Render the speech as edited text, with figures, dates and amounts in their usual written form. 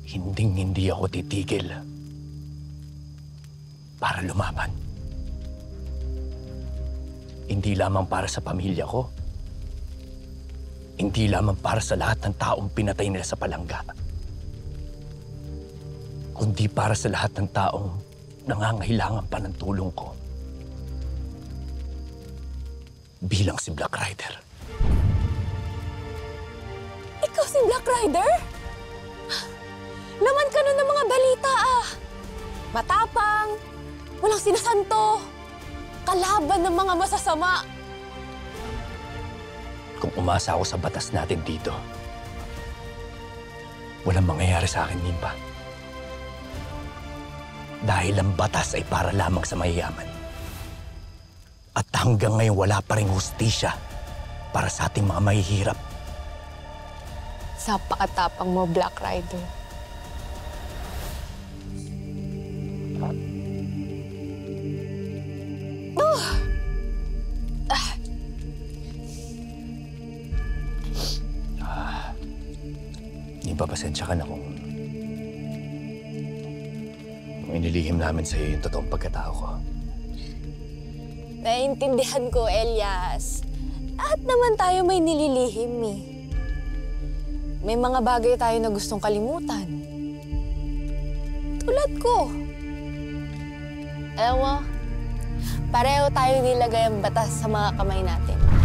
Hinding-hindi ako titigil para lumaban. Hindi lamang para sa pamilya ko. Hindi lamang para sa lahat ng taong pinatay nila sa palangga. Kundi para sa lahat ng taong nangangailangan pa ng tulong ko. Bilang si Black Rider. Ikaw si Black Rider? Laman ka nun ng mga balita ah. Matapang, walang sinasanto, kalaban ng mga masasama. Kung umasa ako sa batas natin dito, walang mangyayari sa akin, Nimpa. Dahil ang batas ay para lamang sa mayayaman. At hanggang ngayon wala pa ring hustisya para sa ating mga mahihirap. Sa pakatapang mo, Black Rider. Nimpa, pasensya ka na kung inilihim namin sa'yo yung totoong pagkatao ko. Naiintindihan ko, Elias. Lahat naman tayo may nililihim eh. May mga bagay tayo na gustong kalimutan. Tulad ko. Alam mo, pareho tayo nilagay ang batas sa mga kamay natin.